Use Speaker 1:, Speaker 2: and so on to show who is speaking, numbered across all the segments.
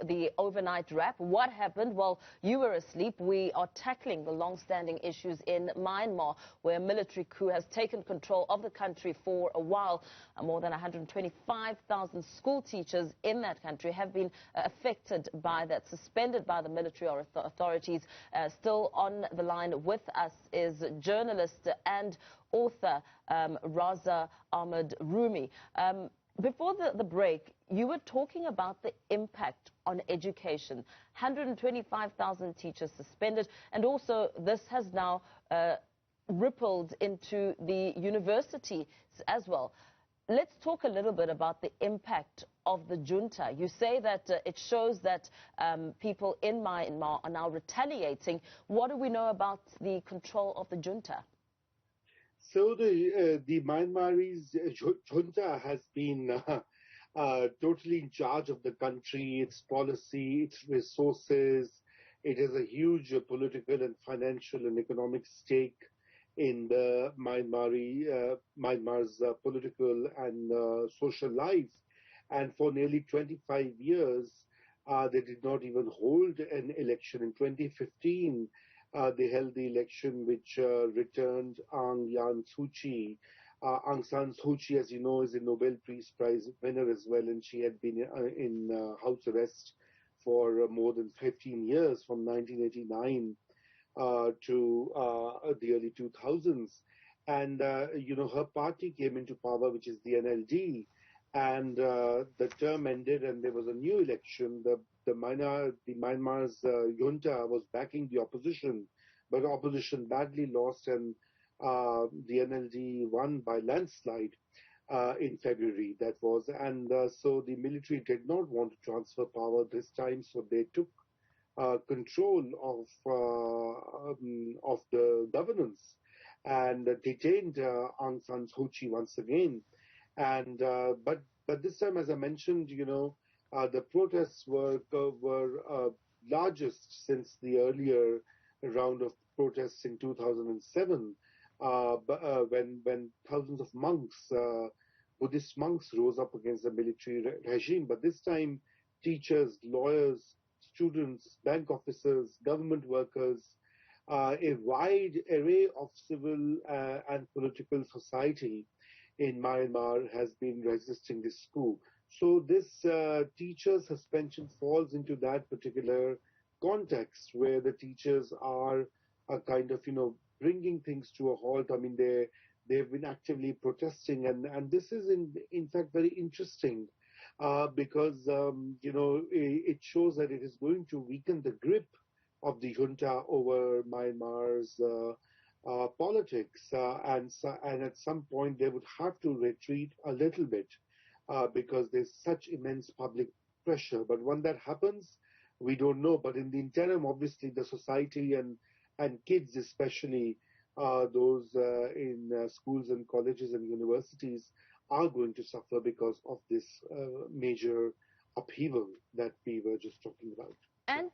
Speaker 1: the overnight wrap. What happened? Well, you were asleep. We are tackling the long-standing issues in Myanmar, where a military coup has taken control of the country for a while. More than 125,000 school teachers in that country have been affected by that, suspended by the military authorities. Still on the line with us is journalist and author Raza Ahmed Rumi. Before the break, you were talking about the impact on education. 125,000 teachers suspended, and also this has now rippled into the universities as well. Let's talk a little bit about the impact of the junta. You say that it shows that people in Myanmar are now retaliating. What do we know about the control of the junta?
Speaker 2: So the Myanmarese junta has been totally in charge of the country, its policy, its resources. It has a huge political and financial and economic stake in the Myanmar's political and social life. And for nearly 25 years, they did not even hold an election. In 2015, they held the election which returned Aung San Suu Kyi, as you know, is a Nobel Peace Prize winner as well, and she had been in house arrest for more than 15 years, from 1989 to the early 2000s. And, her party came into power, which is the NLD, and the term ended and there was a new election. The Myanmar's junta was backing the opposition, but opposition badly lost, and the NLD won by landslide in February, that was. And so the military did not want to transfer power this time, so they took control of the governance and detained Aung San Suu Kyi once again. And but this time, as I mentioned, the protests were largest since the earlier round of protests in 2007, when thousands of monks, Buddhist monks, rose up against the military regime. But this time, teachers, lawyers, students, bank officers, government workers, a wide array of civil and political society in Myanmar has been resisting this coup. So this teacher suspension falls into that particular context where the teachers are kind of, bringing things to a halt. I mean, they've been actively protesting, and this is in fact very interesting because, it shows that it is going to weaken the grip of the junta over Myanmar's politics, and at some point they would have to retreat a little bit because there's such immense public pressure. But when that happens, we don't know. But in the interim, obviously, the society and kids, especially those in schools and colleges and universities, are going to suffer because of this major upheaval that we were just talking about.
Speaker 1: And,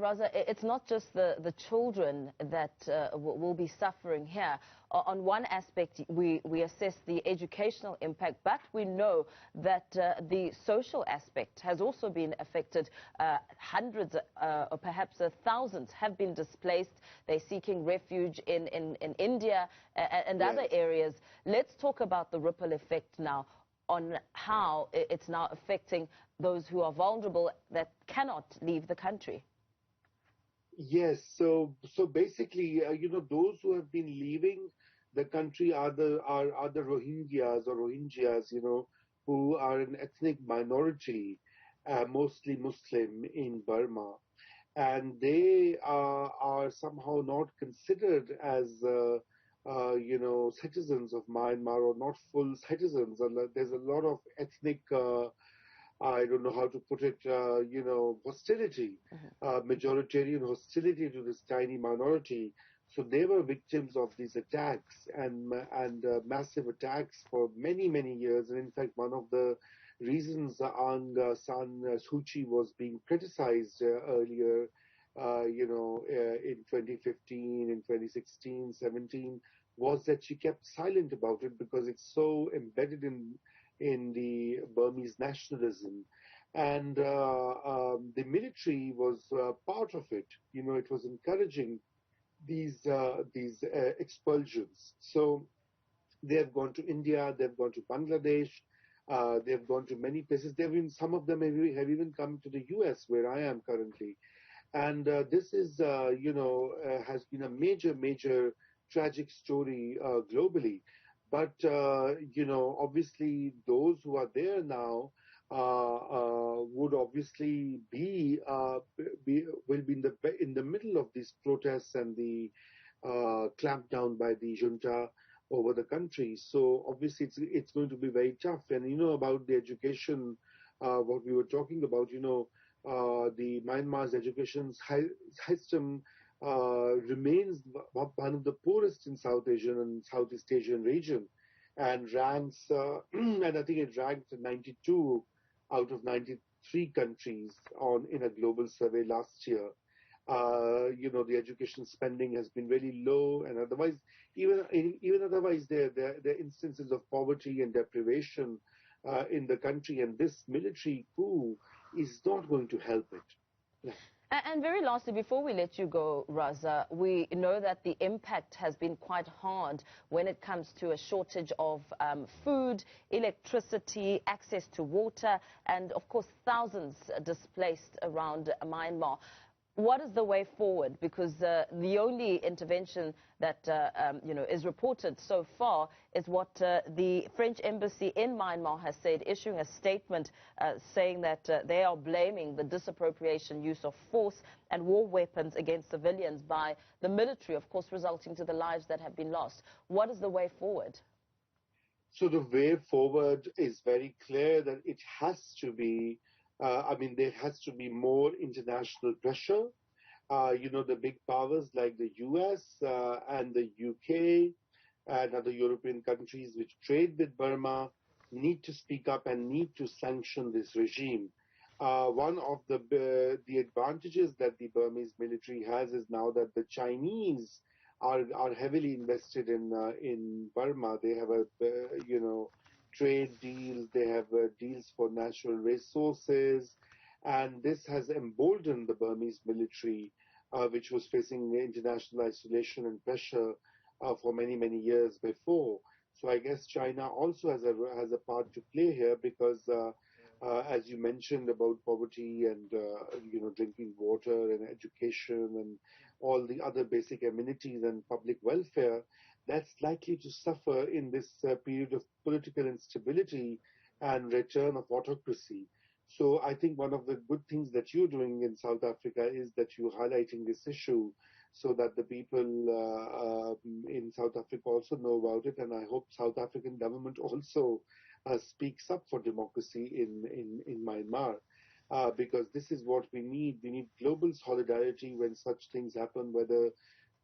Speaker 1: Raza, it's not just the children that will be suffering here. On one aspect, we assess the educational impact, but we know that the social aspect has also been affected. Hundreds or perhaps thousands have been displaced. They're seeking refuge in India and other areas. Let's talk about the ripple effect now on how it's now affecting those who are vulnerable that cannot leave the country.
Speaker 2: Yes, so basically, those who have been leaving the country are the Rohingyas, who are an ethnic minority, mostly Muslim in Burma, and they are somehow not considered as citizens of Myanmar, or not full citizens. There's a lot of ethnic, I don't know how to put it, hostility, majoritarian hostility to this tiny minority. So they were victims of these attacks and massive attacks for many, many years. And in fact, one of the reasons Aung San Suu Kyi was being criticized earlier, in 2015, in 2016, 17, was that she kept silent about it because it's so embedded in the Burmese nationalism. and the military was part of it. You know, it was encouraging these expulsions. So they have gone to India, they've gone to Bangladesh, they've gone to many places. Some of them have even come to the U.S., where I am currently. And this is, has been a major tragic story globally. But, obviously those who are there now would obviously will be in the middle of these protests and the clampdown by the junta over the country. So obviously it's going to be very tough. And about the education, what we were talking about, the Myanmar's education system remains one of the poorest in South Asian and Southeast Asian region, and ranks, and I think it ranked 92 out of 93 countries in a global survey last year. The education spending has been really low, and otherwise, even otherwise, there are instances of poverty and deprivation in the country, and this military coup is not going to help it. Yeah.
Speaker 1: And very lastly, before we let you go, Raza, we know that the impact has been quite hard when it comes to a shortage of food, electricity, access to water, and of course thousands displaced around Myanmar. What is the way forward? Because the only intervention that is reported so far is what the French embassy in Myanmar has said, issuing a statement saying that they are blaming the disappropriation, use of force and war weapons against civilians by the military, of course, resulting to the lives that have been lost. What is the way forward?
Speaker 2: So the way forward is very clear that it has to be there has to be more international pressure. The big powers like the US and the UK and other European countries which trade with Burma need to speak up and need to sanction this regime. One of the advantages that the Burmese military has is now that the Chinese are heavily invested in Burma. They have trade deals, they have deals for natural resources, and this has emboldened the Burmese military, which was facing international isolation and pressure for many years before. So I guess China also has a part to play here, because as you mentioned about poverty and drinking water and education and all the other basic amenities and public welfare, that's likely to suffer in this period of political instability and return of autocracy. So I think one of the good things that you're doing in South Africa is that you're highlighting this issue so that the people in South Africa also know about it. And I hope South African government also speaks up for democracy in Myanmar. Because this is what we need. We need global solidarity when such things happen, whether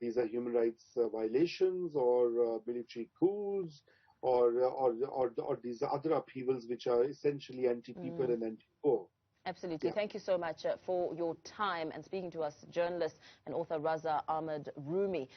Speaker 2: these are human rights violations or military coups or these other upheavals which are essentially anti-people and anti-poor.
Speaker 1: Absolutely. Yeah. Thank you so much for your time and speaking to us, journalist and author Raza Ahmed Rumi.